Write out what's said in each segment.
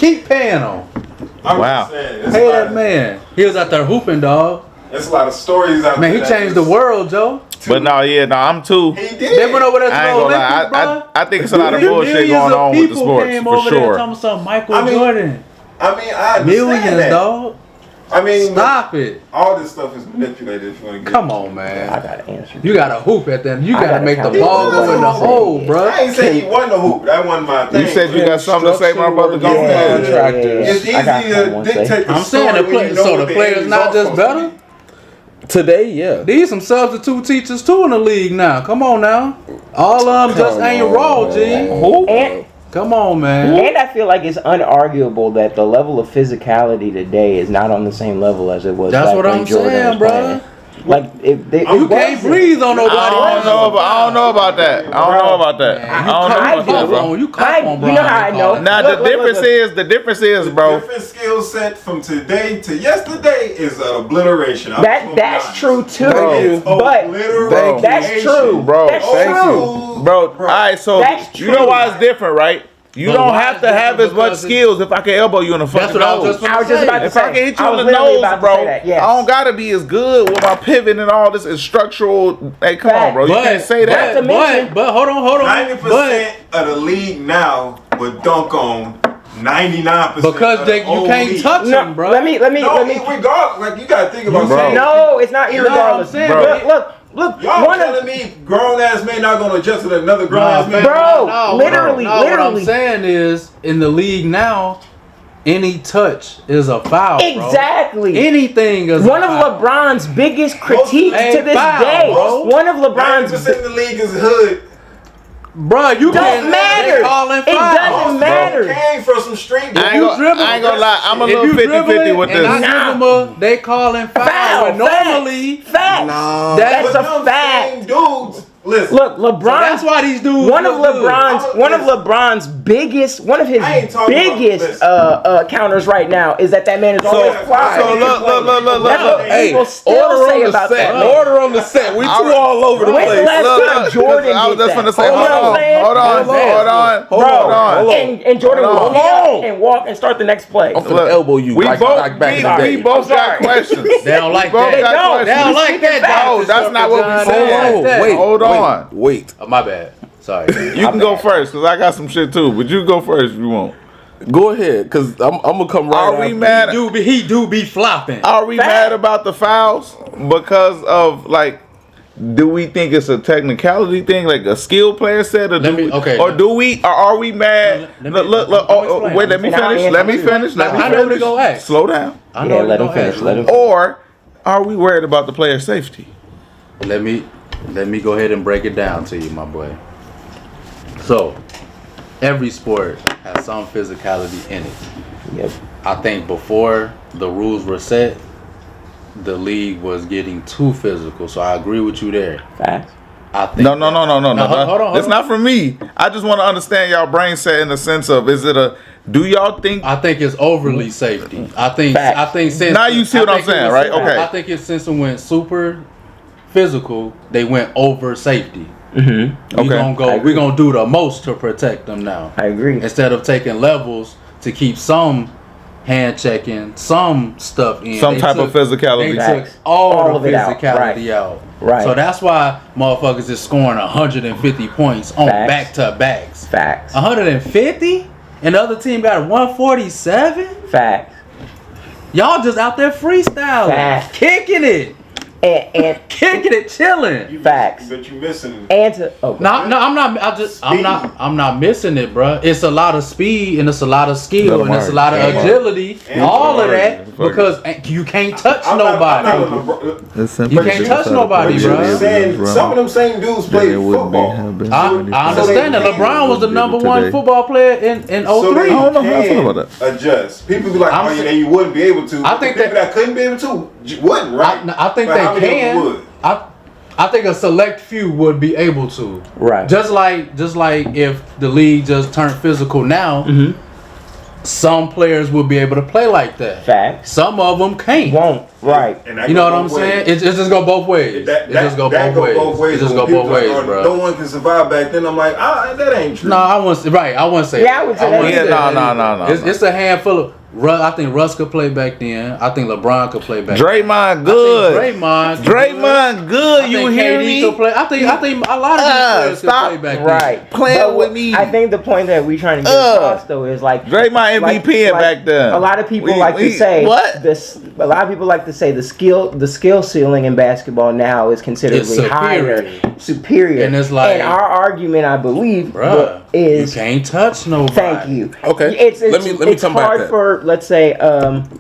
Keep paying him. Wow. Pay that man. He was out there hooping, dog. There's a lot of stories out there. Man, he changed the world, Joe. But I'm too. He did. They went over there to I the ain't gonna Olympics, bro. lie. I think it's a lot of bullshit going on with the sports came for over there sure. talking about Michael Jordan. I understand Millions, that. dog. I mean, Stop it. All this stuff is manipulated. If you want to get Come on, man. I gotta answer. You gotta hoop at them. You I gotta gotta make the count ball it. go in the hole, bro. I ain't saying he wasn't a hoop. That wasn't my thing. You said you got something to say, my brother. Go ahead. Contractors. It's easy I got to one dictate say. the I'm saying story the when you know so what the players end not result just supposed to better. be. Today, yeah. These some substitute teachers too in the league now. Come on now. All of them just ain't raw, G. And Come on, man. And I feel like it's unarguable that the level of physicality today is not on the same level as it was. That's back what when I'm Jordan saying, was bro. playing. Like You can't breathe on nobody. I don't know about that. You cop on, bro. You know how I know. Now the difference is, bro. Different skill set from today to yesterday is an obliteration. That's true too. But that's true, bro. That's true. Bro. All right, so That's you know why it's different, right? You But don't why have is to it have different? as much Because skills if I can elbow you in the fucking That's what I was nose. just I was just about to If say. I can hit you I in was the literally nose, about to bro, say that, yes. I don't gotta be as good with my pivot and all this is structural. Hey, come on, bro. You can't say that. But hold on. 90% of the league now would dunk on 99%. Because of the you old can't league. touch them, bro. Let me. Regardless, like you gotta think about Bro. saying. No, it's not You know what I'm irregardless. saying, Bro, look. Y'all One telling of me grown ass men not gonna adjust to another grown ass man? Bro, literally. What I'm saying is, in the league now, any touch is a foul, bro. Exactly. Anything is One a of foul. LeBron's biggest critiques Hey, to this foul, day. bro. One of 90% LeBron's. of the league is hood. Bro, you Don't can't matter. They calling It fouls, doesn't bro. matter. Came from some street. I ain't gonna lie. I'm a little 50-50 with and I this. give them they calling foul. Foul. And normally, Facts. that's That's a fact. Same dudes. Listen. Look, LeBron. so that's why these dudes. One of look good. LeBron's biggest, one of his I ain't talking about biggest this. counters right now is that man is always quiet. So look. That's what Hey, people still say about that. man. Order on the set. We too all over the When's the place. last time Jordan I was did just that? gonna say, You know what I'm saying? hold on. Bro, and Jordan Hold will on. get up and walk and start the next play. I'm finna elbow you. We like both back in the day. got Sorry. questions. They don't like both that. got They don't questions. like that. No, that's not what we John. said. They don't like that. Wait, Hold on. Wait. Oh, my bad. Sorry. You can go first because I got some shit too. But you go first if you want. Go ahead, cause I'm gonna come right. Are we after mad? He do be flopping. Are we mad about the fouls because of like? Do we think it's a technicality thing, like a skill player said, or do are we mad? Wait, let me finish. I know to go ask. Slow down. I know let him finish. Let him. Or are we worried about the player safety? Let me go ahead and break it down to you, my boy. So, every sport has some physicality in it. Yep. I think before the rules were set, the league was getting too physical. So I agree with you there. Facts. I think No. Hold on. It's not from me. I just want to understand y'all brain set in the sense of do y'all think? I think it's overly safety. I think since Now you see what I'm saying, right? Okay. I think it's since it went super physical, they went over safety. Mm-hmm. Okay. We're gonna do the most to protect them now. I agree. Instead of taking levels to keep some hand checking, some stuff in. Some type of physicality. They took all the of it out. physicality out. Right. So that's why motherfuckers is scoring 150 points on back to backs. Facts. 150? And the other team got 147? Facts. Y'all just out there freestyling. Facts. Kicking it. And Kicking it, chilling. Facts. But you missing. And to No, I'm not. I'm not missing it, bro. It's a lot of speed and it's a lot of skill and it's a lot of agility, all of that, because you can't touch nobody. You can't touch nobody, bro. Some of them same dudes play football. I understand that LeBron was the number one football player in 03. So they I don't know how I feel about that. adjust. People be like, I'm oh yeah, you wouldn't be able to. I think people that couldn't be able to wouldn't, right? I think But how they many of them can. would? I think a select few would be able to. Right. Just like if the league just turned physical now, some players will be able to play like that. Facts. Some of them can't. Won't. Right. You know what I'm saying? It just go both ways. It just go both ways. It just go both ways, bro. No one can survive back then. I'm like, that ain't true. No, I wouldn't say that. Yeah, I would say that. No. It's a handful of. I think Russ could play back then. I think LeBron could play back then. Draymond good. Draymond good. You hear me? Could play. I think a lot of these players could play back then. Right. Playing with me. I think the point that we trying to get across though is like Draymond MVP back then. A lot of people like to say what? A lot of people like to say the skill ceiling in basketball now is considerably superior. And it's like, and our argument, I believe, is you can't touch nobody. Thank you. Okay. It's let me come back hard that. for, let's say,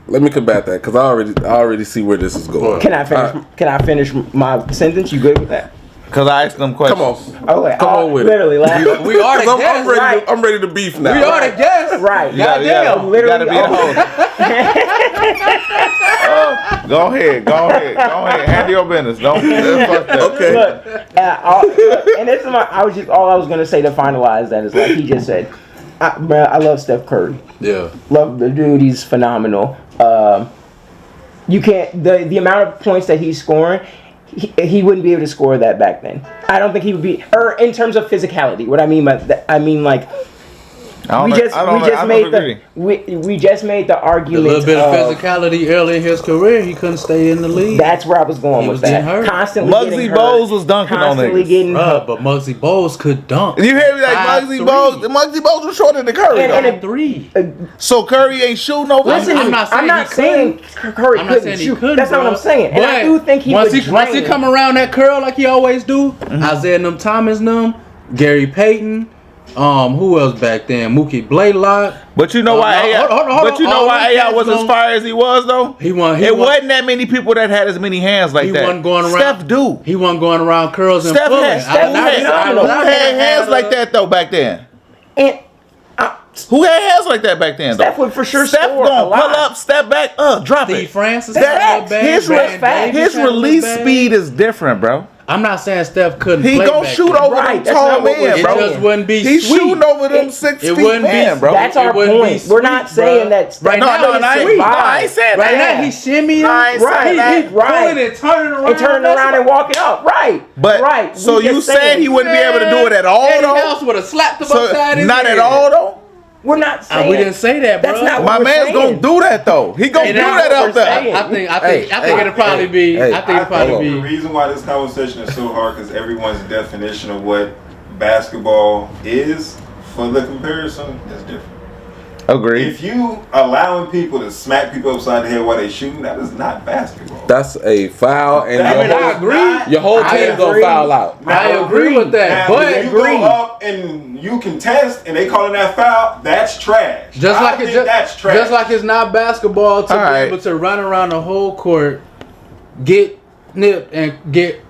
let me combat that because I already see where this is going. Can I finish my sentence? You good with that? Because I asked them questions. Come on. Okay. Come on with literally, it. We are the guests. I'm ready to beef now. We are the guests. Right. Goddamn. Literally. You gotta be Go ahead. Handle your business. Don't fuck that. Okay. Look, and this is all I was gonna say to finalize that is like he just said. I love Steph Curry. Yeah. Love the dude. He's phenomenal. You can't the amount of points that he's scoring. He wouldn't be able to score that back then. I don't think he would be, or in terms of physicality. What I mean by that, I mean like we just made the argument. A little bit of physicality early in his career, he couldn't stay in the league. That's where I was going with that. Hurt. Constantly Muggsy Bogues was dunking on niggas. But Muggsy Bogues could dunk. You hear me? Like Muggsy Bogues was shorter than Curry. And three. So Curry ain't shooting over. Listen, I'm not saying Curry couldn't shoot. That's not what I'm saying. And I do think once he come around that curl like he always do, Isaiah Thomas, Gary Payton. Who else back then? Mookie Blaylock. But you know why AI was as far as he was though? It wasn't that many people that had as many hands like that. He wasn't going around. Steph do. He wasn't going around curls and pulling. Who had hands like that though back then? And who had hands like that back then though? Steph would for sure Steph score gonna a lot. pull up, step back, drop Steve it. Francis. His release speed is different, bro. I'm not saying Steph couldn't He play gon' back shoot then. over them tall men, bro. It just wouldn't be He's sweet. shooting over them 6 feet men, bro. That's our point. We're not saying that Steph I ain't saying right that. now he's shimmying. Right. He's pulling and turning around. And walking up. Right. But so you saying he wouldn't be able to do it at all Eddie though? House would have slapped him upside his Not head. at all though. We're not saying we didn't say that, bro. That's not My what man's gonna do that though. He gonna do that up there. I think it'll probably be. The reason why this conversation is so hard because everyone's definition of what basketball is for the comparison is different. Agreed. If you allowing people to smack people upside the head while they shooting, that is not basketball. That's a foul, and I agree. Your whole team gonna foul out. I agree with that, now, but if you go up and you contest and they calling that foul, that's trash. That's trash. Just like it's not basketball to be able to run around the whole court, get nipped, and get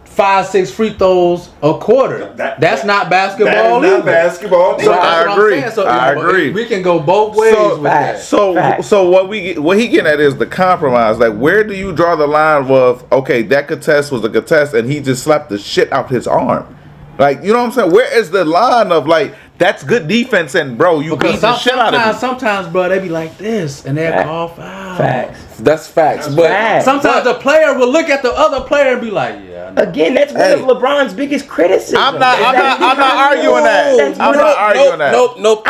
5-6 free throws a quarter. That's not basketball. That is not basketball. So I agree. We can go both ways with that. So what he getting at is the compromise. Like, where do you draw the line of okay, that contest was a contest and he just slapped the shit out his arm? Like, you know what I'm saying? Where is the line of like that's good defense and bro, you beat the shit out of him? Sometimes, bro, they be like this and they'll call foul. Facts. That's facts. Sometimes the player will look at the other player and be like, yeah. Again, that's one of LeBron's biggest criticisms. I'm not arguing that. I'm not arguing that. Nope.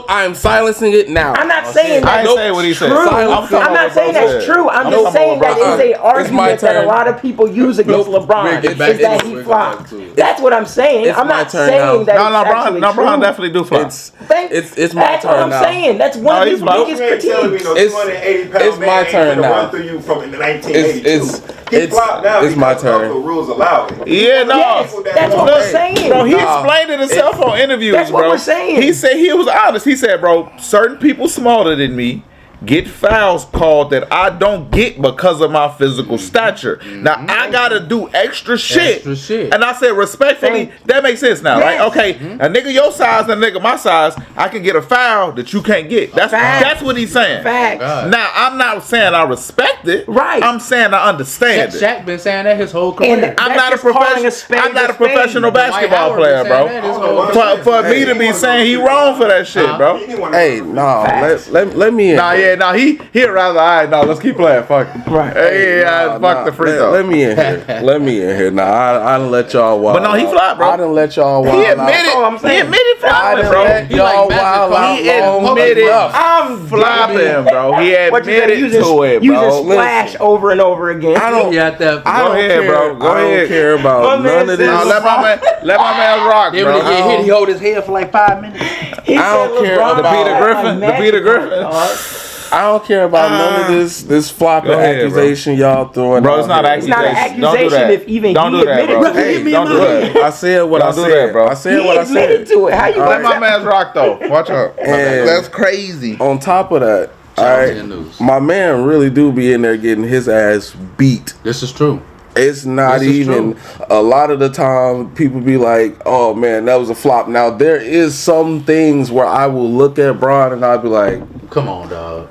I am silencing it now. I'm not saying that. I ain't saying what he said. I'm not saying that's true. I'm just saying that is a argument that a lot of people use against LeBron. Is that he flopped. That's what I'm saying. I'm not saying that. No, LeBron definitely do flop. It's my That's turn what I'm saying. That's one of his biggest critiques. It's my turn now. Run through you from the 1982. It's my turn. The rules allow it. Yeah, no. Yes, that's what we're saying. Bro, he explained it himself on interviews, That's bro. what we're saying. He said he was honest. He said, bro, certain people smaller than me get fouls called that I don't get because of my physical stature. Now I gotta do extra shit. And I said respectfully, that makes sense now, right? Okay, a nigga your size and a nigga my size, I can get a foul that you can't get. That's what he's saying. Facts. Now I'm not saying I respect it. Right. I'm saying I understand it. Shaq been saying that his whole career. I'm not a professional basketball player, bro. For me to be saying he wrong for that shit, bro. Hey, no, let me in. He'd rather, all right, let's keep playing. Fuck. Right. Hey, fuck the free throw. Let me in here. Let me in here. Nah, I done let y'all wild. But no, he flopped, bro. I done let y'all wild. He admitted flopping, bro. Let y'all wild out. He admitted I'm flopping, bro. He admitted to it, bro. Using splash over and over again. I don't care, bro. Go ahead. I don't care about none of this. Let my man rock, bro. Then when he get hit, he hold his head for like 5 minutes. I don't care about the Peter Griffin. I don't care about none of this flopping accusation y'all throwing. Bro, it's not an accusation. It's not an accusation if even don't he do that, admitted bro. to it. Hey, don't do that. I said what I said, bro. I said He what I admitted said. to it. How you Let my man's rock though. Watch out. That's crazy. On top of that, all right, my man really do be in there getting his ass beat. This is true. It's not even a lot of the time people be like, oh man, that was a flop. Now there is some things where I will look at Bron and I'll be like, come on, dog.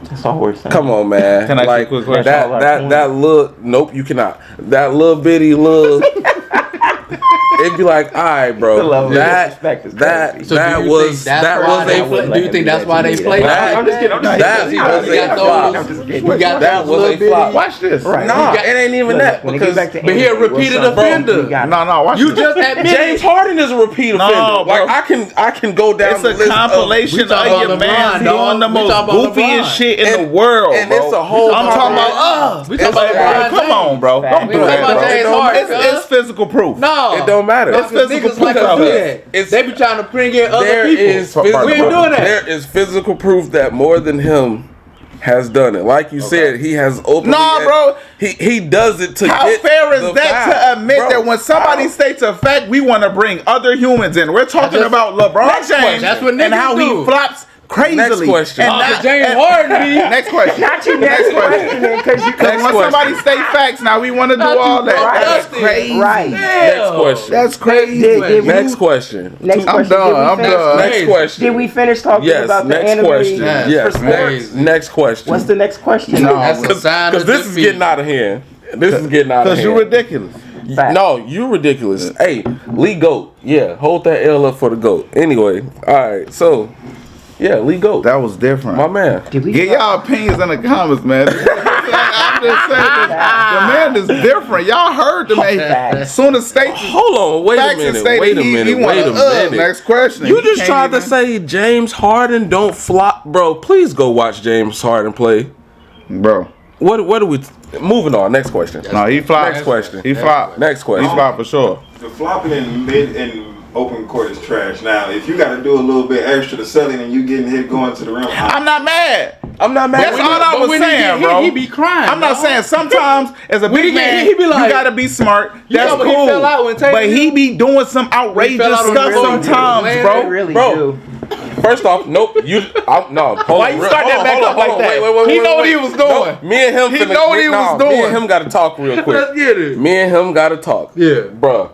That's all we're saying. come on, man. Can I like quick question? that look, nope, you cannot. That little bitty look. It'd be like, all right, bro. That was a. Do you think that's why they played? I'm just kidding. We got that was a flop. Watch this. Right. No, it ain't even that because but he a repeated offender. No, watch You this. just admitted James Harden is a repeat offender. Like I can go down. It's a compilation of your man doing the most goofiest shit in the world, and bro. it's a whole. I'm talking about We talking about come on, bro. Don't do that, bro. It's physical proof. No, it don't matter. It's physical proof. They be trying to bring in other people. We ain't doing that. There is physical proof that more than him has done it. Like you said, he has openly. Nah, bro. He does it to How get fair is the that foul. to admit that when somebody states a fact, we want to bring other humans in? We're talking about LeBron James That's what and how do. he flops crazily. Next question. And James Harden. Next question. Not your next question, Because when somebody state facts, now we want to do all that. Right. That's crazy. Right. Next question. That's crazy. Next question. Next I'm question. done. Next question. Did we finish talking Yes. about the Next anime? question. Yes. sports? Next question. What's the next question? That's a sign Because of this is defeat. getting out of hand. This is getting out of hand. Because you're ridiculous. Fact. No, you ridiculous. Hey, Lee Goat. Yeah, hold that L up for the GOAT. Anyway, all right. So, yeah, Lee Goat. That was different. My man. Did we Get y'all opinions in the comments, man. I'm just saying, the man is different. Y'all heard the man. As soon as states, Hold on. Wait a minute. Wait a minute. Next question. You just tried to say James Harden don't flop, bro. Please go watch James Harden play, bro. What are we? Moving on. Next question. No, he flopped. Next question. He flopped. Next question. He flopped for sure. The flopping in mid and open court is trash. Now, if you got to do a little bit extra to sell it and you getting hit going to the rim, I'm not mad. I'm not mad. That's all I was saying, bro. He be crying. I'm not saying sometimes as a When he big get man, hit, he be like- you gotta be smart. That's know when cool. he fell out when Tatum But he be doing some outrageous fell out on stuff the road, sometimes, man. They bro. really Bro. do. First off, nope. No. Hold Why on, you start that back up like that? Wait, He know what wait. he was doing. Nope. Me and him. He know what he was Me doing. and him got to talk real quick. Let's get it. Me and him got to talk. Yeah. Bruh.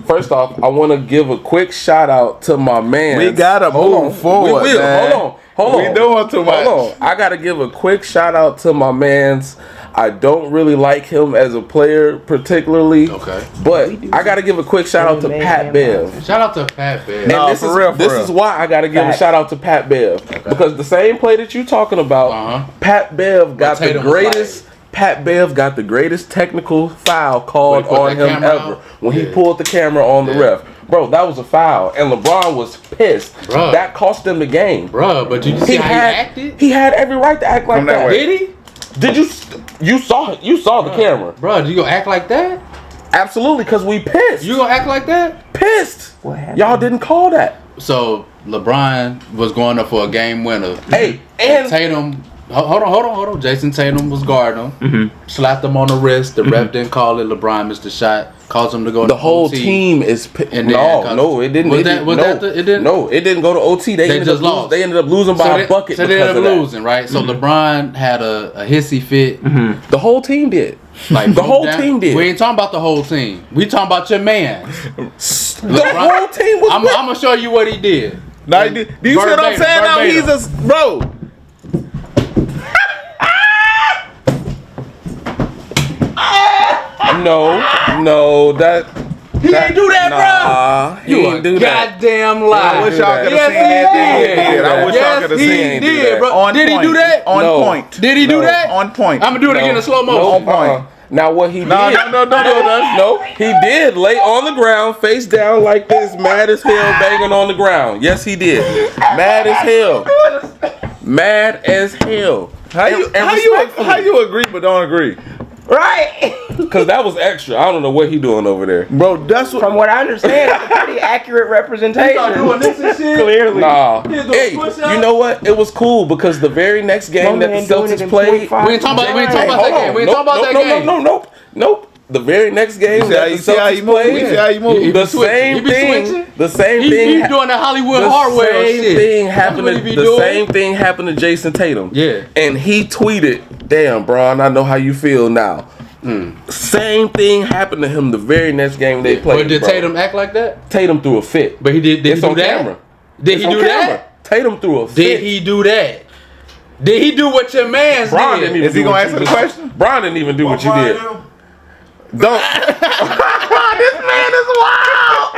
First off, I want to give a quick shout out to my man. We gotta move forward, We will. man. Hold on. We doing too much. Hold on. I gotta give a quick shout out to my man's. I don't really like him as a player particularly. Okay. But I gotta give a quick shout out to Pat Bev. Shout out to Pat Bev. And No, this for is real. this is why I gotta give a Facts. shout out to Pat Bev because the same play that you talking about, Pat Bev got the Tatum was greatest. Pat Bev got the greatest technical foul called When he put on that him camera ever out? when he Yeah. pulled the camera on the ref. Bro, that was a foul, and LeBron was pissed. Bruh. That cost them the game. Bruh, but did you see how he acted? He had every right to act like Come that that. way. Did he? Did you saw the camera? Bruh, you gonna act like that? Absolutely, because we pissed. You gonna act like that? pissed. What happened? Y'all didn't call that. So LeBron was going up for a game winner. Hey, and Tatum hold on. Jason Tatum was guarding him. Slapped him on the wrist. The ref didn't call it. LeBron missed the shot. Caused him to go. The whole team is. No, it didn't. It didn't. No, it didn't go to OT. They ended just lost. They ended up losing by a bucket. So they ended up losing, right? So LeBron had a hissy fit. The whole team did. Like the whole team did. We ain't talking about the whole team. We talking about your man. The whole team was. I'm gonna show you what he did. Now, do you see what I'm saying? Now he's a bro. No, that. He ain't do that, bro. You ain't do that. Goddamn lie. I wish y'all could have seen that. I wish y'all could have seen it, bro. Did he do that? On point. Did he do that? On point. I'm gonna do it again in slow motion. On point. Now what he did? No. He did lay on the ground, face down like this, mad as hell, banging on the ground. Yes, he did. Mad as hell. Mad as hell. How you agree but don't agree? Right. Because that was extra. I don't know what he doing over there. Bro, that's what. From what I understand, it's a pretty accurate representation. Doing this and shit. Clearly. Nah. Hey, you know what? It was cool because the very next game that the Celtics played. We ain't talking about that game. We ain't talking about that game. Nope. The very next game that the Celtics played, the same thing. The same thing. He's doing the Hollywood hardware shit. The same thing happened to Jason Tatum. Yeah. And he tweeted, "Damn, Bron, I know how you feel now." Same thing happened to him the very next game they played. But did Tatum act like that? Tatum threw a fit. But he did. It's he on do camera. That? Did he do that? Tatum threw a fit. Did he do that? Did he do what your man's Bron did? Is he gonna answer the question? Bron didn't even do what you did. Don't. This man is wild.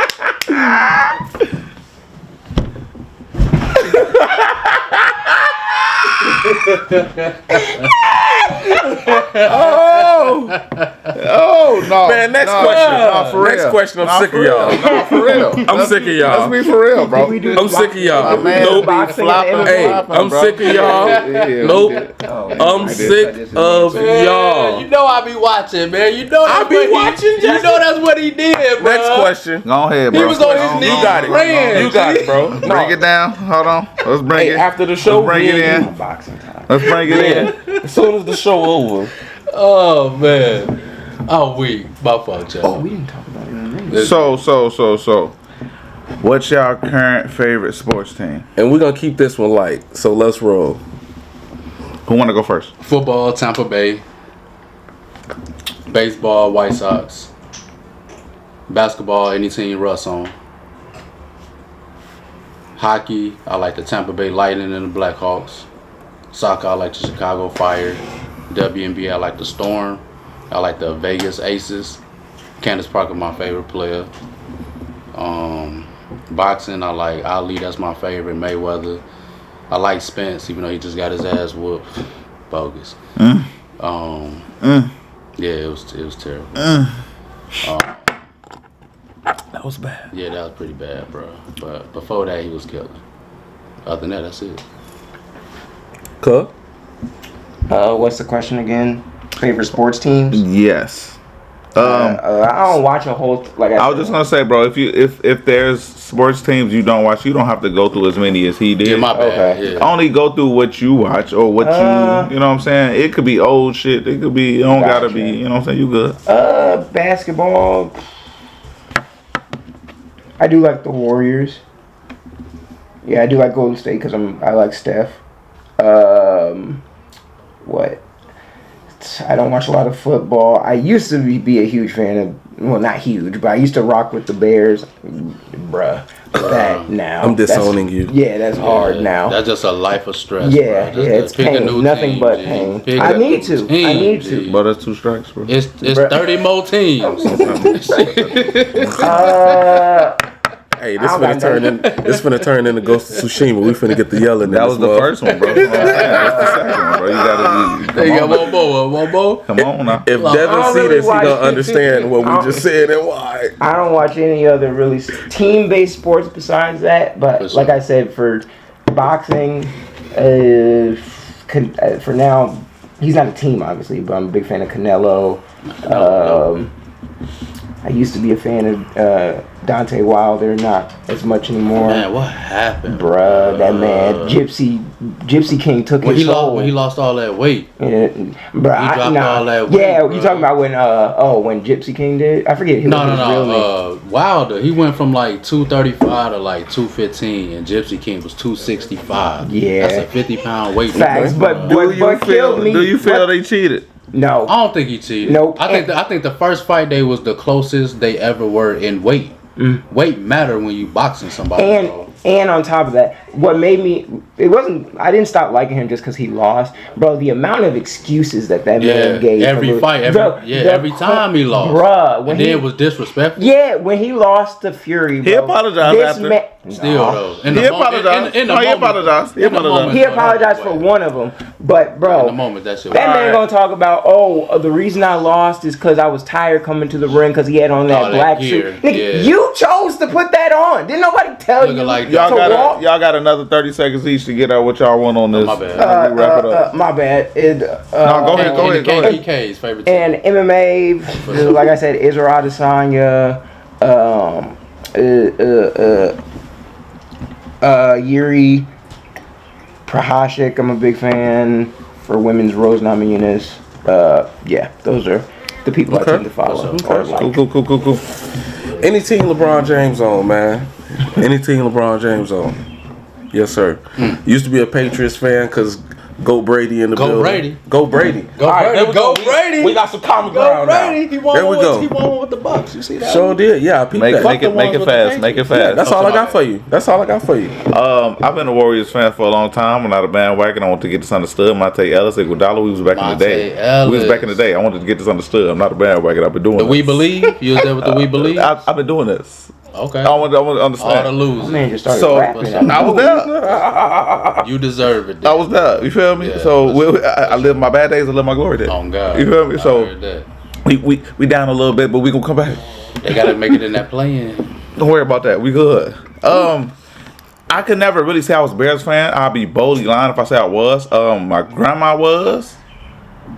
Oh no, man. Next question. Next question. I'm sick of y'all. No, for real. I'm sick of y'all. Let's be for real, bro. I'm sick of y'all. Nope. Hey, I'm sick of y'all. Nope. I'm sick of y'all. You know I be watching, man. You know I be watching. You know that's what he did, bro. Next question. Go ahead, bro. He was on his knees. You got it. You got it, bro. Break it down. Hold on. Let's bring it. After the show, bring it in. Boxing time. Let's bring it in. As soon as the show over. Oh man. Oh weak. My fault, y'all. Oh, we didn't talk about it. So. What's y'all current favorite sports team? And we're gonna keep this one light. So let's roll. Who wanna go first? Football, Tampa Bay. Baseball, White Sox. Basketball, any team Russ on. Hockey, I like the Tampa Bay Lightning and the Blackhawks. Soccer, I like the Chicago Fire. WNBA, I like the Storm. I like the Vegas Aces. Candace Parker, my favorite player. Boxing, I like Ali, that's my favorite. Mayweather. I like Spence, even though he just got his ass whooped. Bogus. Yeah, it was terrible. That was bad. Yeah, that was pretty bad, bro. But before that, he was killer. Other than that, that's it. Cook? What's the question again? Favorite sports teams? Yes. I don't watch a whole. I was just gonna say, bro. If there's sports teams you don't watch, you don't have to go through as many as he did. Yeah, my bad. Okay. Yeah. Only go through what you watch or what you know what I'm saying. It could be old shit. It could be. It don't gotta be. You know what I'm saying. You good? Basketball. I do like the Warriors. Yeah, I do like Golden State because I like Steph. What? I don't watch a lot of football. I used to be a huge fan of, well, not huge, but I used to rock with the Bears. Bruh. That now. I'm disowning you. Yeah, that's hard now. That's just a life of stress. Yeah, bro. it's pain. Nothing but pain. I need to. But that's 2 strikes, bro. It's 30 more teams. Hey, this finna turn into Ghost of Tsushima. We finna get the yelling. That was the first one, bro. That's the second one, bro. You gotta be. You got one more. Come on now. If Devin see this, he gonna understand what we just said and why. I don't watch any other really team-based sports besides that. But like I said, for boxing, for now, he's not a team, obviously. But I'm a big fan of Canelo. I used to be a fan of Deontay Wilder, not as much anymore. Man, what happened, bruh? That man, Gypsy King took his soul. When he lost all that weight, bruh. He dropped all that weight. Yeah, you talking about when Gypsy King did? I forget. No. Wilder, he went from like 235 to like 215, and Gypsy King was 265. Yeah, that's a 50-pound weight. Facts, but do you feel they cheated? No, I don't think he cheated. Nope. I think the first fight day was the closest they ever were in weight. Weight matter when you boxing somebody. And on top of that, what made me, I didn't stop liking him just because he lost. Bro, the amount of excuses that man gave. Every fight, every time he lost. Bruh. And then it was disrespectful. Yeah, when he lost to Fury, bro. He apologized after. Still, though. He apologized. He apologized. He apologized for one of them. But, bro, in the moment, that man gonna talk about, the reason I lost is because I was tired coming to the ring because he had on that black suit. Nigga, you chose to put that on. Didn't nobody tell you? Like y'all got another 30 seconds each to get out what y'all want on this. My bad. Wrap it up. My bad. Go ahead. KK's favorite team. And MMA, like I said, Israel Adesanya, Yuri Prochazka, I'm a big fan. For women's, Rose Namajunas. Those are the people I tend to follow. Cool. Any team LeBron James on, man. Any team LeBron James on. Yes, sir. Used to be a Patriots fan because Go Brady in the building. Go Brady. Go Brady. We got some common ground now. He won with the Bucks. You see that? Sure did. Yeah, make it fast. Yeah, that's all I got for you. I've been a Warriors fan for a long time. I'm not a bandwagon. I want to get this understood. Monte Ellis, Iguodala, we was back in the day. I wanted to get this understood. I'm not a bandwagon. I've been doing this. We Believe? You was there with the We Believe? I've been doing this. Okay. I want to understand. All the losers. Man just started rapping. I was there. You deserve it. I was there. You feel me? I live my bad days. I live my glory days. Oh God. You feel me? So we down a little bit, but we gonna come back. They gotta make it in that play-in. Don't worry about that. We good. I could never really say I was a Bears fan. I'll be boldly lying if I say I was. My grandma was.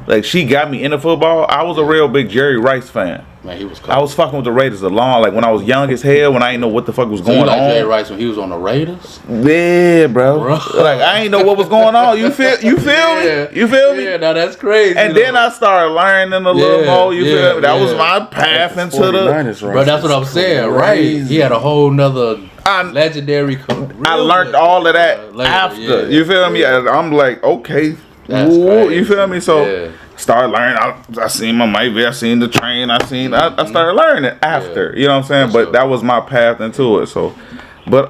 Like, she got me into football. I was a real big Jerry Rice fan. Man, he was cool. I was fucking with the Raiders along, like when I was young as hell, when I didn't know what the fuck was going on. Jerry Rice when he was on the Raiders? Yeah, bro. Like, I ain't know what was going on. You feel me? You feel me? Yeah, now that's crazy. And then I started learning a little more. You feel me? That was my path into the. Bro, that's what I'm saying, right? He had a whole nother legendary career. I learned all of that after. Yeah. You feel me? I'm like, okay. Ooh, you feel me? So started learning. I seen my Maybe. I seen the train. I started learning after. You know what I'm saying? But that was my path into it. So, but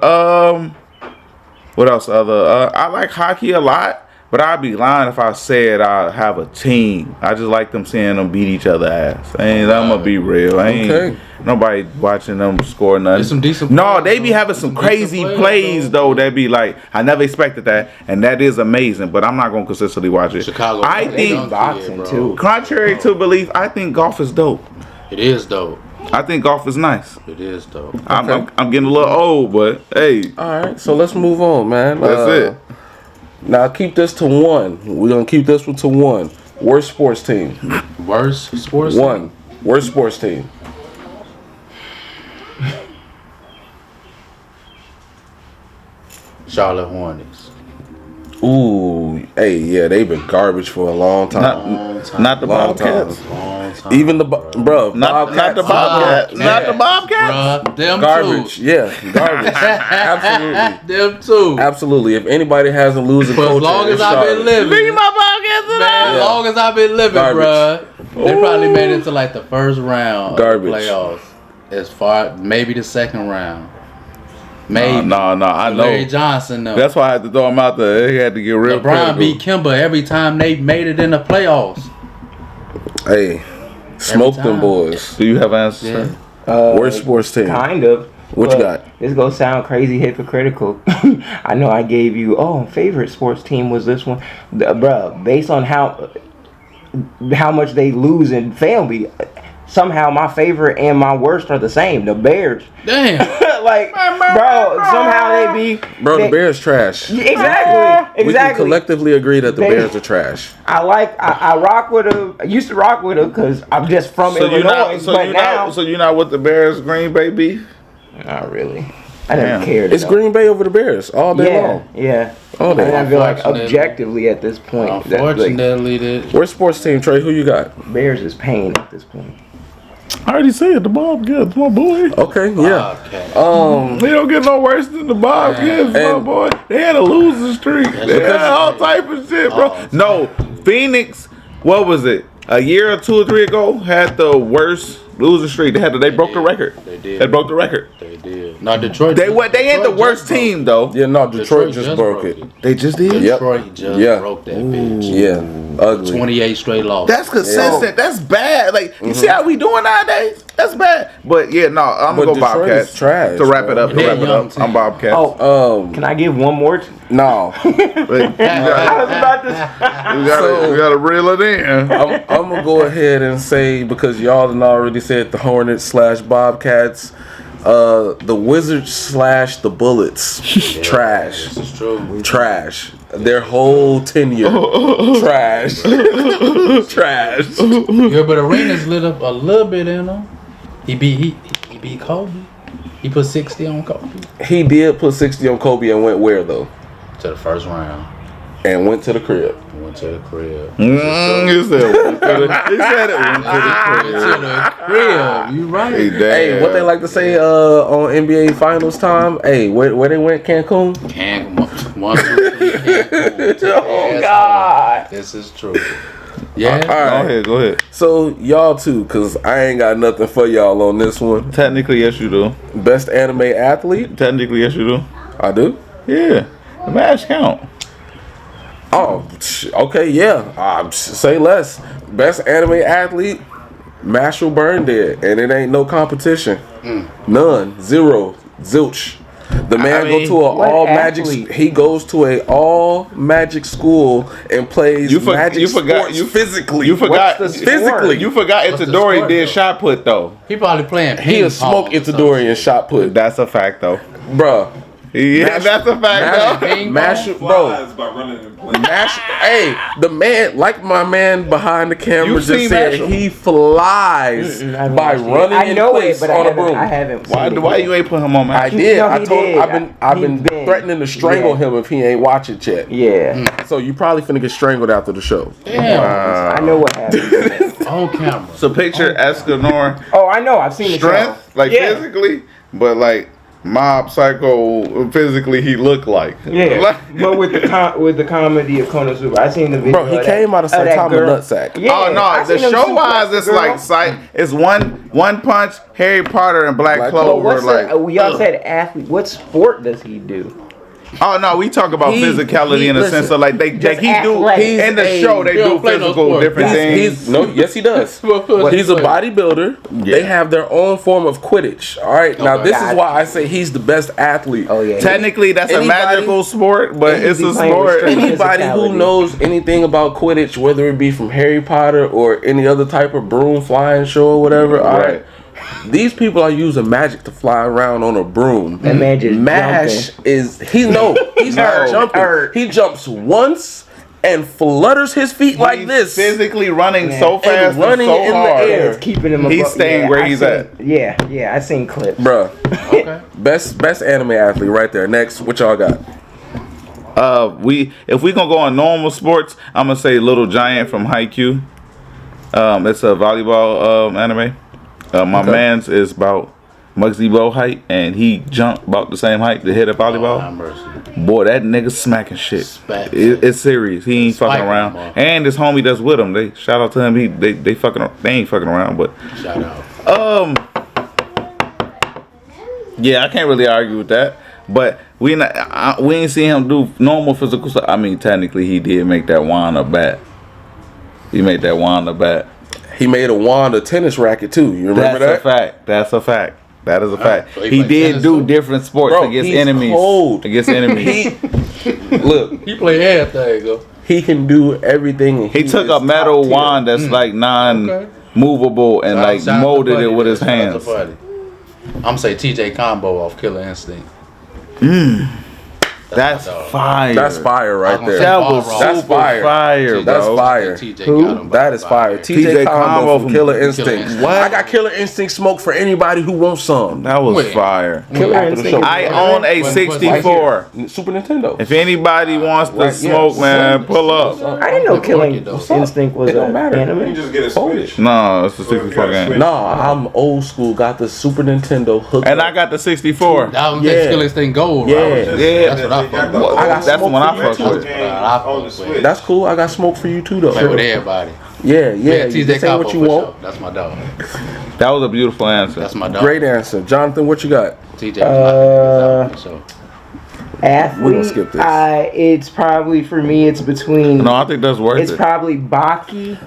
what else? I like hockey a lot. But I'd be lying if I said I have a team. I just like seeing them beat each other ass. I'm gonna be real. Ain't nobody watching them score nothing. Some decent they be having some crazy plays though. They be like, I never expected that, and that is amazing. But I'm not gonna consistently watch it. Chicago. I think boxing too. Contrary to belief, I think golf is dope. It is dope. I think golf is nice. It is dope. I'm getting a little old, but hey. All right, so let's move on, man. That's it. Now keep this to one. We're gonna keep this one to one. Worst sports team. Worst sports team? Worst sports team. Charlotte Hornets. Ooh, they've been garbage for a long time. Not the Bobcats. Even the not the Bobcats. Not the Bobcats. Them garbage. Too. Yeah, garbage. Absolutely. Them too. Absolutely. If anybody has a losing culture, as long as I've been living, leave my Bobcats alone. As long as I've been living, bruh. They probably made it to like the first round of the playoffs. As far maybe the second round. Maybe. No, I know. Larry Johnson, though. That's why I had to throw him out there. He had to get real. LeBron beat Kimba every time they made it in the playoffs. Hey, smoke them boys. Do you have answers? Worst sports team? Kind of. What you got? It's gonna sound crazy hypocritical. I know I gave you, favorite sports team was this one. Bruh, based on how much they lose in family, somehow my favorite and my worst are the same. The Bears. Damn. Like, bro, somehow they be. Bro, the Bears trash. Exactly. We can collectively agree that the Bears are trash. I rock with them. I used to rock with them because I'm just from Illinois. So you're not with the Bears, Green Bay beef? Not really. I never cared. It's Green Bay over the Bears all day long. Yeah. All day. And I feel like objectively at this point. Unfortunately, where's sports team, Trey? Who you got? Bears is pain at this point. I already said the Bobcats, my boy. Okay, yeah. They don't get no worse than the Bobcats, my boy. They had a losing streak. They had all type of shit, bro. No, Phoenix, what was it? A year or 2 or 3 ago, had the worst losing streak. They broke the record. They broke the record. They did. No, Detroit. They ain't the worst team though. Yeah, no, Detroit just broke it. They just did. Detroit just broke that bitch. Yeah, ugly. 28 straight losses. That's consistent. That's bad. Like you see how we doing nowadays? That's bad. But yeah, no, I'm gonna go Bobcats. Trash, to wrap it up. I'm Bobcats. Can I give one more? No. We gotta reel it in. I'm gonna go ahead and say, because y'all done already said the Hornets / Bobcats, the Wizards / the Bullets, trash. This is true. Trash. Their whole tenure, trash. Trash. Yeah, but Arenas lit up a little bit in him. He beat Kobe. He put 60 on Kobe. He did put 60 on Kobe and went where though? To the first round. And went to the crib. Went to the crib. He said it. Went to the crib. You right. Hey, what they like to say on NBA Finals time? Hey, where they went? Cancun? Cancun. 1, 2, 3, Cancun. Oh, God. This is true. Yeah. All right. Go ahead. So y'all too, cause I ain't got nothing for y'all on this one. Technically, yes, you do. Best anime athlete? Technically, yes, you do. I do. Yeah. The match count. Oh, okay, yeah. Say less. Best anime athlete, Marshall Burndead, and it ain't no competition. None. Zero. Zilch. The man go to an all magic. He goes to a all magic school and plays magic sports physically. You forgot physically. You forgot Itadori did shot put though. He probably playing. He a smoke Itadori and shot put. That's a fact though, bruh. Yeah, that's a fact. Hey, the man, like my man behind the camera just said, he flies by running in place on a broom. I haven't. Why you ain't put him on? I did. No, I told him I've been threatening to strangle him if he ain't watch it yet. Yeah. So you probably finna get strangled after the show. Damn. I know what happened. On camera. So picture Escanor. Oh, I know. I've seen the strength, like physically, but like. Mob Psycho physically he looked like. Yeah. But with the comedy of Konosuba, I seen the video. Bro, he came out of Saitama Nutsack. Yeah, oh no, the show wise it's like it's one punch, Harry Potter and Black Clover. We all said athlete. What sport does he do? Oh no, we talk about physicality in a sense of like they he do in the show they do physical different things. Yes he does. He's a bodybuilder. Yeah. They have their own form of Quidditch. All right, now this is why I say he's the best athlete. Oh yeah. Technically, that's a magical sport, but it's a sport. Anybody who knows anything about Quidditch, whether it be from Harry Potter or any other type of broom flying show or whatever, all right. These people are using magic to fly around on a broom. And Mash he's not jumping. He jumps once and flutters his feet like this. Physically running so fast, running so in hard. the air. It's keeping him. He's staying where he's at. Yeah, I seen clips. Bruh. Okay. Best anime athlete right there. Next, what y'all got? If we gonna go on normal sports, I'm gonna say Little Giant from Haikyuu. It's a volleyball anime. My man's is about Muggsy Bow height, and he jumped about the same height to hit a volleyball. Boy, that nigga smacking shit. It's serious. He ain't fucking around. And his homie that's with him. They shout out to him. They ain't fucking around, but shout out. Yeah, I can't really argue with that. But we ain't seen him do normal physical stuff. I mean, technically, he did make that wand a bat. He made that wand a bat. He made a wand a tennis racket too. You remember that? That's a fact. That is a fact. So he did do different sports against enemies. Cold. Against enemies. Look, he played everything. Though. He can do everything. He took a metal wand that's like non-movable and like molded it with his hands. I'm gonna say TJ Combo off Killer Instinct. That's fire. That's fire right there. That was That's fire. Bro. That's fire. That is fire. TJ Combo from Killer Instinct. What? I got Killer Instinct smoke for anybody who wants some. That was fire. Killer Instinct. I own a 64. Super Nintendo. If anybody wants to smoke, man, pull up. I didn't know Killing Instinct was an You anime. just get a Switch. No, it's a 64 game. Nah, I'm old school. Got the Super Nintendo hooked And up. I got the 64. That was Yeah. Killer Instinct Gold. Yeah. Right? Yeah. That's what I fuck with. I got That's the smoke one I for you fuck too. with. On the Switch. That's cool. I got smoke for you too, though. Play with everybody. Yeah, yeah. TJ You say Combo what you for want. sure. That's my dog. That was a beautiful answer. That's my dog. Great answer, Jonathan. What you got? TJ. So Athlete. We're gonna skip this. It's probably for me. It's between. No, I think that's worth It's it. probably Baki.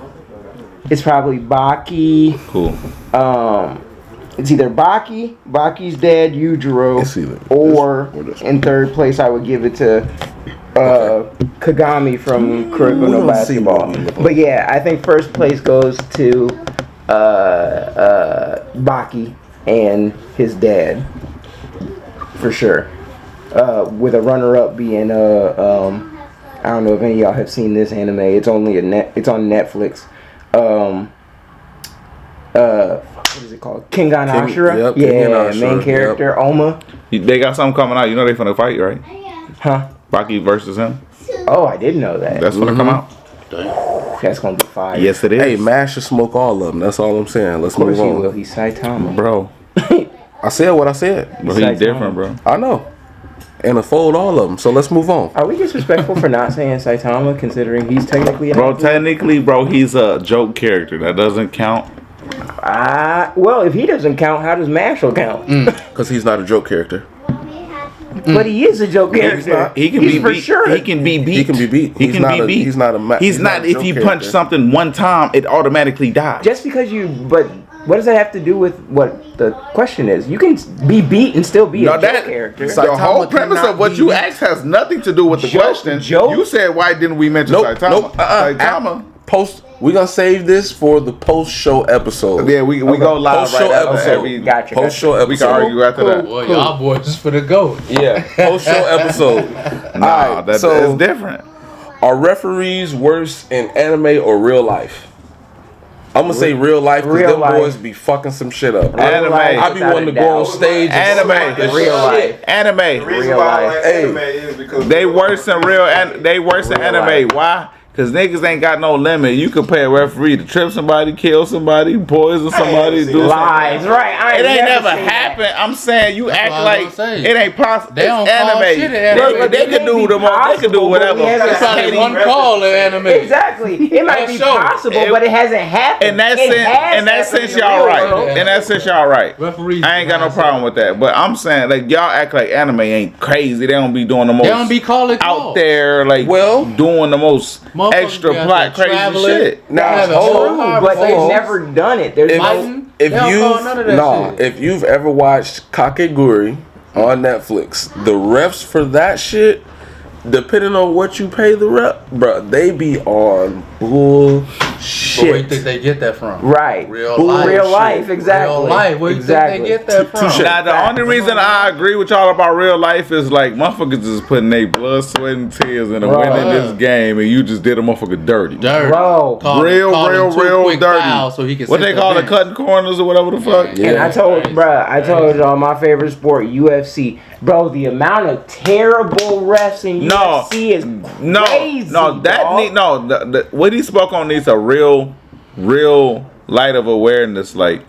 It's probably Baki. Cool. It's either Baki, Baki's dad, Yujiro, It's either or this or this. in third place I would give it to Kagami from Kuroko We're no gonna see what Basketball. we look like. But yeah, I think first place goes to Baki and his dad for sure. With a runner-up being I don't know if any of y'all have seen this anime. It's only it's on Netflix. What is it called? Kengan Ashura. yep, Yeah, Kengan Ashura, main character Oma. They got something coming out. You know they finna fight, right? Huh? Rocky versus him. Oh, I didn't know that. That's finna come out. That's gonna be fire. Yes, it is. Hey, Mash should smoke all of them. That's all I'm saying. Let's of course move he on. will. He's Saitama. Bro. I said what I said. Bro, he's different, bro. I know. And I fold all of them. So let's move on. Are we disrespectful for not saying Saitama, considering he's technically a Bro, athlete? technically, bro, he's a joke character. That doesn't count. Well, if he doesn't count, how does Marshall count? Because he's not a joke character. But he is a joke character. He can He's be for beat. sure. He can be beat. He can be beat. He He's can not be a- beat. he's not a He's not. a If joke you punch character. something one time, it automatically dies. Just because but what does that have to do with what the question is? You can be beat and still be a No, joke that character. the whole Saitama premise cannot of what be you beat. asked has nothing to do with the question. Joke? You said why didn't we mention Nope. Saitama? Nope. Saitama. We're going to save this for the post-show episode. Yeah, we go live Post-show right after episode. every. Gotcha. Post-show episode. We can argue after that. boy, y'all boys is for the goat. Yeah, post-show episode. Nah, Alright, that's so- different. Are referees worse in anime or real life? I'm gonna say real life because Real them life. boys be fucking some shit up. Anime. life, I be without wanting a to go on doubt. stage and Anime. smack the Real shit. life. The Anime. reason Real why I life. like Hey. anime is because They worse than they worse than Real anime. life. Why? Cause niggas ain't got no limit. You could pay a referee to trip somebody, kill somebody, poison somebody, seen do that. Lies, right? I It ain't never seen that. happened. I'm saying you act what I like was gonna say. it ain't possible. They It's don't call anime. shit an anime. They It can may do be the most. They can do possible, whatever. but we haven't It's probably Katie, one call in anime. Exactly. It might be For sure. possible, but it hasn't happened. In that It sense, has in that happened sense, in the y'all real right. world. In that sense, y'all right. Referees I ain't got no problem with that. But I'm saying, like, y'all act like anime ain't crazy. They don't be doing the most They don't be calling out calls. there, like, Well, doing the most Motherfuckers extra be out plot there crazy traveling. shit. now Have a hold whole on. conversation. But they've Hold on. never done it. There's Fighting, If they don't call you've none of that shit. if you've ever watched Kakegurui on Netflix, the refs for that shit, depending on what you pay the rep, bruh, they be on But where you bullshit. think they get that from? right. Real life. Real life, exactly. Real life. Where you exactly. think they get that from? Now, the only reason I agree with y'all about real life is like motherfuckers is putting their blood, sweat, and tears into Bro. winning this game, and you just did a motherfucker dirty. Dirty. Bro. Real quick dirty. foul so he can What sit they the call it, bench. cutting corners or whatever the fuck? Yeah. And I told y'all my favorite sport, UFC. Bro, the amount of terrible refs in No. UFC is crazy. What he spoke on needs a real light of awareness. Like,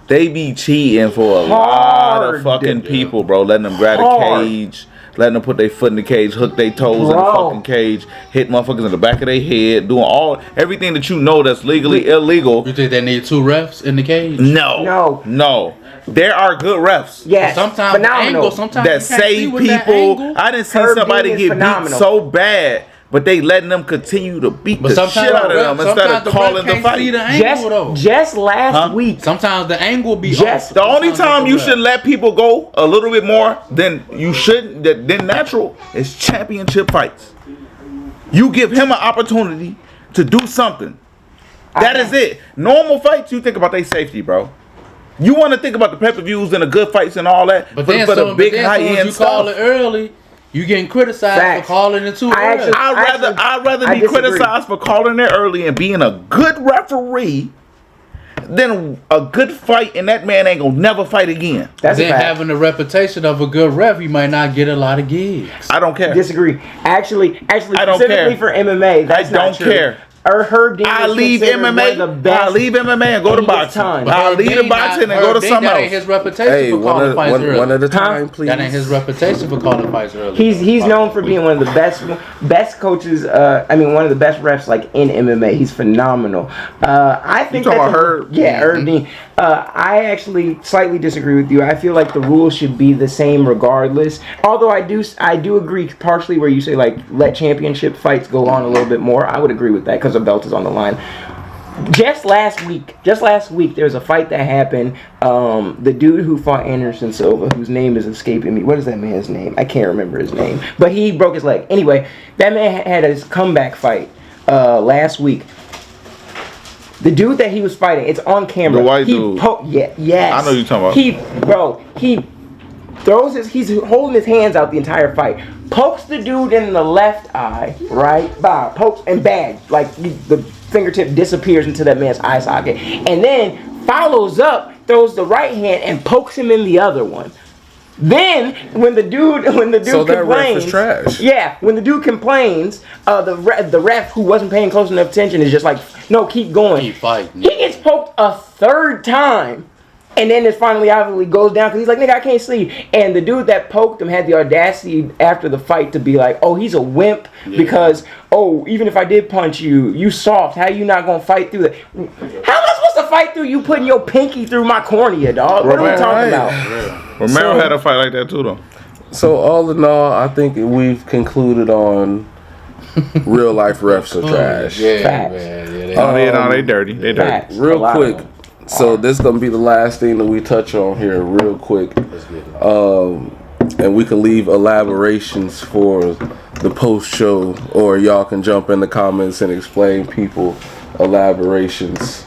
they be cheating for a lot of Hard. fucking people, bro. Letting them grab the Hard. cage, letting them put their foot in the cage, hook their toes in the Bro. fucking cage, hit motherfuckers in the back of their head, doing everything that you know that's legally illegal. You think they need two refs in the cage? No. There are good refs. Yes. Sometimes phenomenal. the angle, sometimes That you can't see save with that people. angle. I didn't see Herb somebody Dean is get beat phenomenal. so bad, but they letting them continue to beat But the sometimes shit out of them instead of the calling ref the can't fight. see the angle though. Just last week. Sometimes the angle be Just- off. The only Sometimes time the you ref. should let people go a little bit more than you should, than natural, is championship fights. You give him an opportunity to do something. That is it. Normal fights, you think about their safety, bro. You want to think about the pay-per-views and the good fights and all that, but then, the big high-end you call it early, you getting criticized for calling it too early. I'd rather be criticized for calling it early and being a good referee than a good fight, and that man ain't gonna never fight again. That's then having the reputation of a good ref, you might not get a lot of gigs. I don't care. Disagree. Actually, I don't specifically care. For MMA, that's I don't care. Herb Dean I leave MMA. I leave MMA and go to boxing. I leave the boxing and go to something else. That ain't his reputation for calling fights early. One at a time, please. That ain't his reputation for calling fights early. He's known for being one of the best coaches. One of the best refs like in MMA. He's phenomenal. I think you talking about Herb? Yeah, Herb Dean. I actually slightly disagree with you. I feel like the rules should be the same regardless. Although I do agree partially where you say like let championship fights go on a little bit more. I would agree with that because the belt is on the line. Just last week, there was a fight that happened. The dude who fought Anderson Silva, whose name is escaping me. What is that man's name? I can't remember his name. But he broke his leg. Anyway, that man had his comeback fight last week. The dude that he was fighting, it's on camera. The white dude. Yes. I know you're talking about. He throws he's holding his hands out the entire fight. Pokes the dude in the left eye, right? Pokes and bang. Like the fingertip disappears into that man's eye socket. And then follows up, throws the right hand and pokes him in the other one. Then when the dude so complains, that ref is trash. Yeah, when the dude complains, the ref who wasn't paying close enough attention is just like, no, keep going. Keep fighting. He gets poked a third time, and then it finally obviously goes down because he's like, nigga, I can't sleep. And the dude that poked him had the audacity after the fight to be like, oh, he's a wimp because even if I did punch you, you soft. How you not gonna fight through that? How am I supposed to fight through you putting your pinky through my cornea, dog? What are we talking about? Romero had a fight like that too, though. So all in all, I think we've concluded on real life refs are trash. Yeah, Facts. man. They dirty. They dirty. Facts. Real quick. So this is gonna be the last thing that we touch on here, real quick. And we can leave elaborations for the post show, or y'all can jump in the comments and explain people elaborations.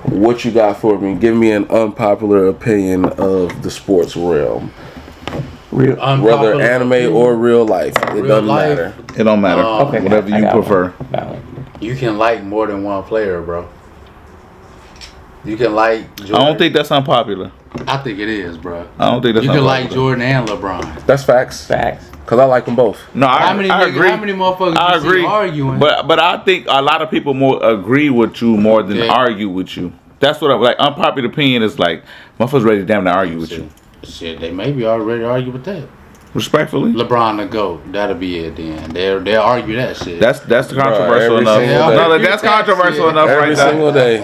What you got for me? Give me an unpopular opinion of the sports realm. Whether anime or real life. It doesn't matter. It don't matter. Okay, whatever you prefer. You can like more than one player, bro. You can like Jordan. I don't think that's unpopular. I think it is, bro. I don't think that's You can unpopular. like Jordan and LeBron. That's facts. Because I like them both. No, I agree. How many motherfuckers you see arguing? But I think a lot of people more agree with you more than argue with you. That's what I'm like. Unpopular opinion is like motherfuckers ready to damn near argue with you. Shit, they may be already argue with that. Respectfully, LeBron the GOAT. That'll be it then. They'll argue that shit. That's controversial enough. No, that's controversial enough every right there. single day.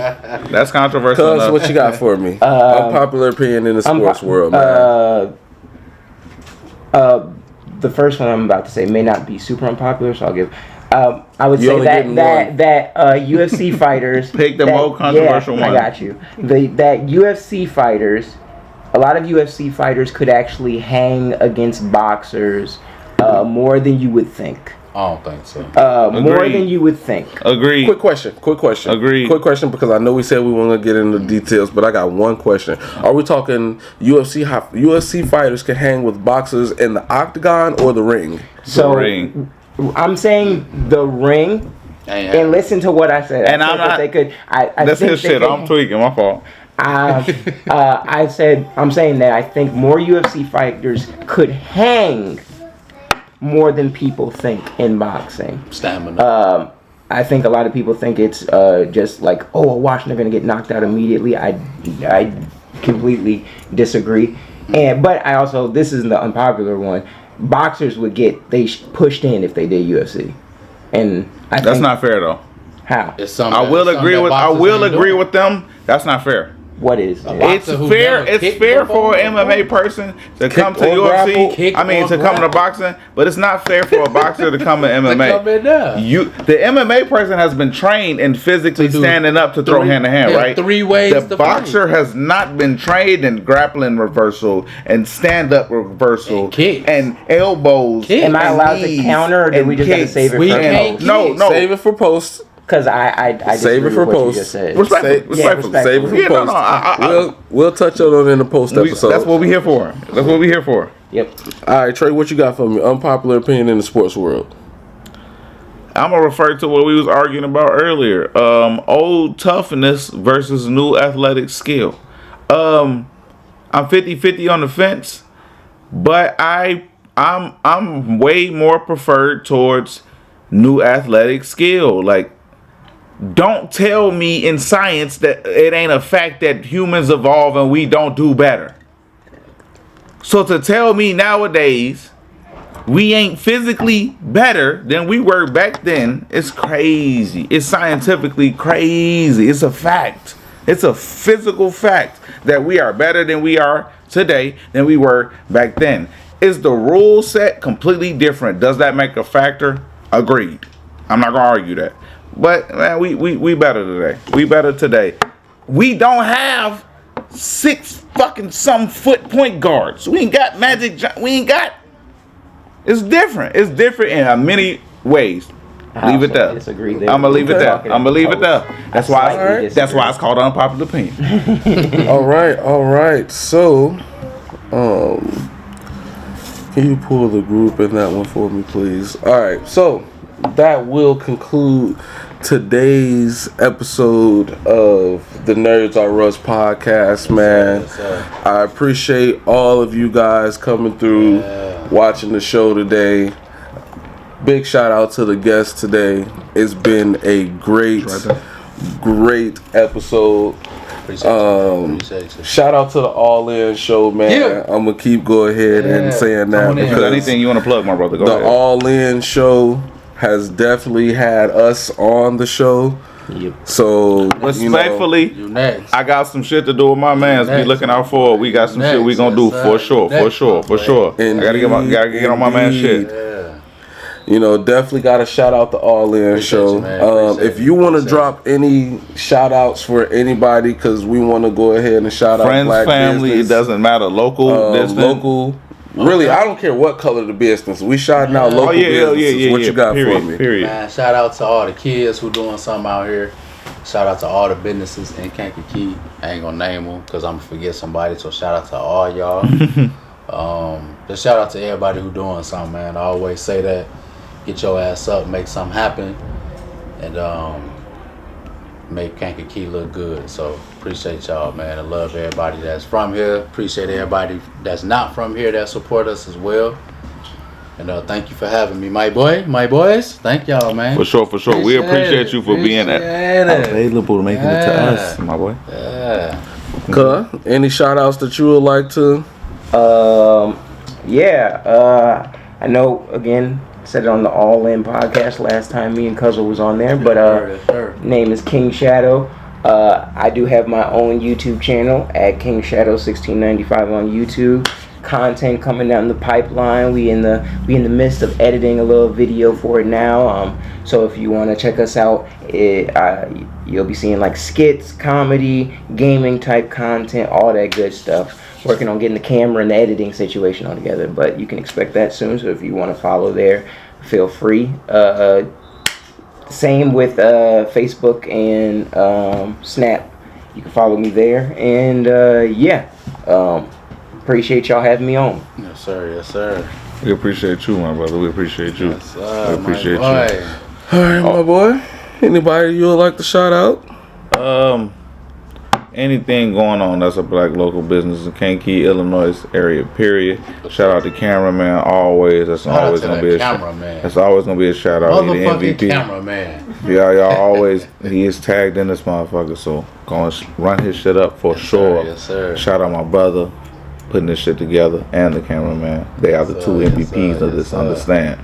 That's controversial enough. What you got for me? Unpopular opinion in the sports world, man. The first one I'm about to say may not be super unpopular, so I'll give. I would say that UFC fighters pick the more controversial one. I got you. That UFC fighters, a lot of UFC fighters could actually hang against boxers more than you would think. I don't think so. More than you would think. Agreed. Quick question. Agreed. Quick question, because I know we said we want to get into details, but I got one question. Are we talking UFC fighters can hang with boxers in the octagon or the ring? The ring. I'm saying the ring. And listen to what I said. And I'm not. They could. That's his shit. I'm tweaking. My fault. I'm saying that I think more UFC fighters could hang more than people think in boxing. Stamina. I think a lot of people think it's just like, oh, a watch, they're gonna get knocked out immediately. I completely disagree. But I also, this is the unpopular one. Boxers would get pushed in if they did UFC, and that's not fair though. How? I will agree with them. That's not fair. What is? It's fair. It's fair for an MMA person to come to UFC. To come to boxing, but it's not fair for a boxer to come to MMA. The MMA person has been trained in physically standing up to throw hand to hand, right? 3 ways. The boxer has not been trained in grappling reversal and stand up reversal and elbows. Am I allowed to counter, or do we just gotta save it for post? No. Save it for post. because I save it for post. Respectfully. Save it for post. We'll touch on it in the post episode. That's what we here for. That's what we here for. Yep. All right, Trey, what you got for me? Unpopular opinion in the sports world. I'm gonna refer to what we was arguing about earlier. Old toughness versus new athletic skill. I'm 50-50 on the fence, but I'm way more preferred towards new athletic skill. Like, don't tell me in science that it ain't a fact that humans evolve and we don't do better. So to tell me nowadays we ain't physically better than we were back then, it's crazy. It's scientifically crazy. It's a fact. It's a physical fact that we are better than we are today than we were back then. Is the rule set completely different? Does that make a factor? Agreed. I'm not gonna argue that. But man, we better today. We better today. We don't have 6 fucking some foot point guards. We ain't got Magic. We ain't got. It's different. It's different in many ways. Leave it there. I'm gonna leave it there. I'm gonna leave it there. That's why. That's why it's called unpopular opinion. All right. So, can you pull the group in that one for me, please? All right. So that will conclude today's episode of the Nerds Are Us podcast, man. Yes, I appreciate all of you guys coming through, watching the show today. Big shout out to the guests today. It's been a great episode. Shout out to the All In show, man. Yeah. I'm gonna keep going ahead and saying that because anything you want to plug, my brother, go ahead. The All In show has definitely had us on the show. Yep. So respectfully, I got some shit to do with my mans. Be looking out for. We got some shit we gonna do for sure. And I gotta get on my man shit. You know, definitely got to shout out the All In show. If you want to drop any shout outs for anybody, because we want to go ahead and shout out friends, black family, business. it doesn't matter. Local. Really, I don't care what color the business. We shouting out local businesses. What you got for me? Man, shout out to all the kids who doing something out here. Shout out to all the businesses in Kankakee. I ain't gonna name them because I'm gonna forget somebody. So shout out to all y'all. Just shout out to everybody who doing something, man. I always say that. Get your ass up, make something happen, and make Kankakee look good. So appreciate y'all, man. I love everybody that's from here. Appreciate everybody that's not from here that support us as well. And thank you for having me, my boys. Thank y'all, man. For sure. We appreciate you for being available to making it to us, my boy. Yeah. Any shout outs that you would like to? I know, again, said it on the All In podcast last time me and Cuzzle was on there, but name is King Shadow. I do have my own YouTube channel at King Shadow 1695 on YouTube. Content coming down the pipeline. We in the midst of editing a little video for it now. So if you want to check us out, you'll be seeing like skits, comedy, gaming type content, all that good stuff. Working on getting the camera and the editing situation all together, but you can expect that soon. So if you want to follow there, feel free. Same with Facebook and Snap. You can follow me there. And appreciate y'all having me on. Yes, sir. We appreciate you, my brother. We appreciate you. Yes, sir, we appreciate you. All right, my boy. Anybody you would like to shout out? Anything going on that's a black local business in Kankakee, Illinois area, period. Shout out to cameraman, always. That's always gonna be a cameraman. That's always gonna be a shout out. He the MVP. Cameraman. Yeah, y'all always. He is tagged in this motherfucker, so gonna run his shit up for sure. Yes, sir. Shout out my brother, putting this shit together, and the cameraman. They are the two MVPs of this. Understand?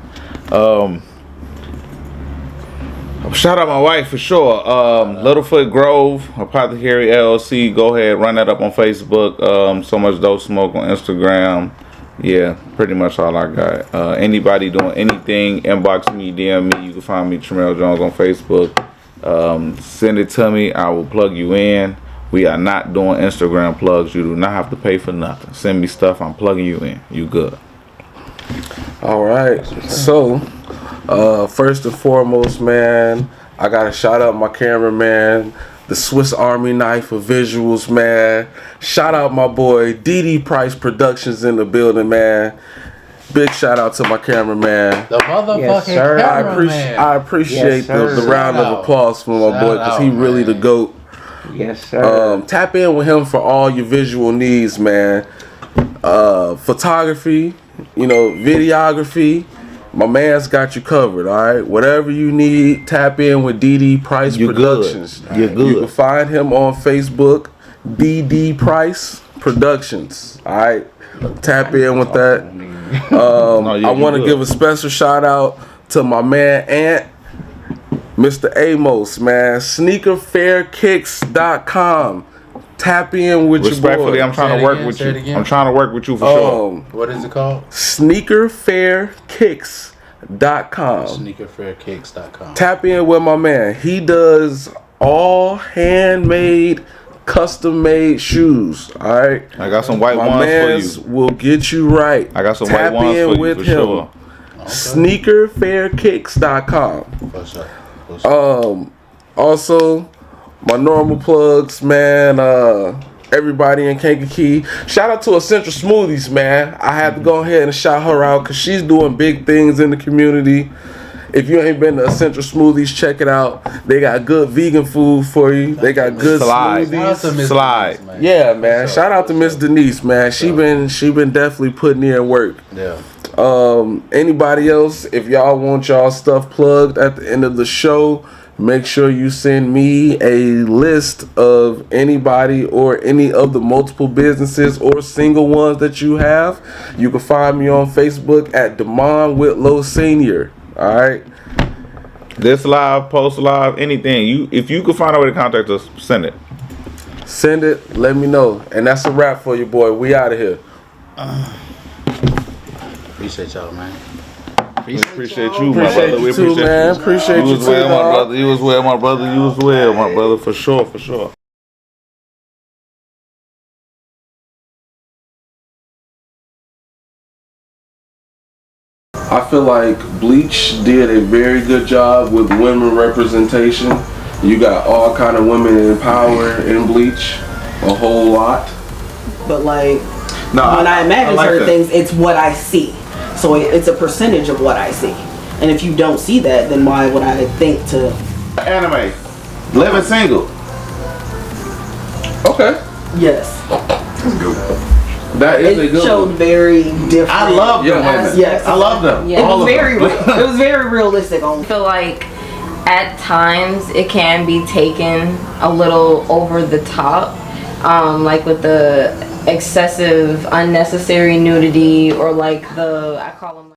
Shout out my wife for sure. Littlefoot Grove, Apothecary LLC. Go ahead, run that up on Facebook. So Much Dope Smoke on Instagram. Yeah, pretty much all I got. Anybody doing anything, inbox me, DM me. You can find me, Tremel Jones, on Facebook. Send it to me. I will plug you in. We are not doing Instagram plugs. You do not have to pay for nothing. Send me stuff. I'm plugging you in. You good. All right. So, first and foremost, man, I gotta shout out my cameraman, the Swiss Army knife of visuals, man. Shout out my boy DD Price Productions in the building, man. Big shout out to my cameraman. The motherfucking cameraman. I appreciate the round of applause from my boy, because he really the GOAT. Yes, sir. Tap in with him for all your visual needs, man. Photography, videography. My man's got you covered, all right? Whatever you need, tap in with DD Price Productions. You're good. You can find him on Facebook, DD Price Productions, all right? Tap in with that. I want to give a special shout out to my man Ant, Mr. Amos, man. SneakerFairKicks.com. Tap in with your boy. Respectfully, I'm trying to work with you. I'm trying to work with you for sure. What is it called? SneakerFairKicks.com. SneakerFairKicks.com. Tap in with my man. He does all handmade, custom-made shoes. All right. I got some white ones for you. Will get you right. I got some white ones for you for sure. SneakerFairKicks.com. For sure. Also, my normal plugs, man. Everybody in Kankakee. Shout out to Essential Smoothies, man. I had to go ahead and shout her out because she's doing big things in the community. If you ain't been to Essential Smoothies, check it out. They got good vegan food for you. They got good smoothies. Slide. Yeah, man. Shout out to Miss Denise, man. She been definitely putting in work. Yeah. Anybody else, if y'all want y'all stuff plugged at the end of the show, make sure you send me a list of anybody or any of the multiple businesses or single ones that you have. You can find me on Facebook at Damon Whitlow Sr. All right. This live, post live, anything. If you can find a way to contact us, send it. Send it. Let me know. And that's a wrap for you, boy. We out of here. Appreciate y'all, man. Appreciate you, my brother. We appreciate you, man. Appreciate you, was well, my brother. You was well, my brother. You was well, my brother. For sure, for sure. I feel like Bleach did a very good job with women representation. You got all kind of women in power in Bleach, a whole lot. But when I imagine certain things, it's what I see. So it's a percentage of what I see. And if you don't see that, then why would I think to... Anime. Living single. Okay. Yes. That is a good It showed one. very different. I love them women. Yes. I love them. It was very it was very realistic. I feel like at times it can be taken a little over the top. Like with the excessive unnecessary nudity, or like I call them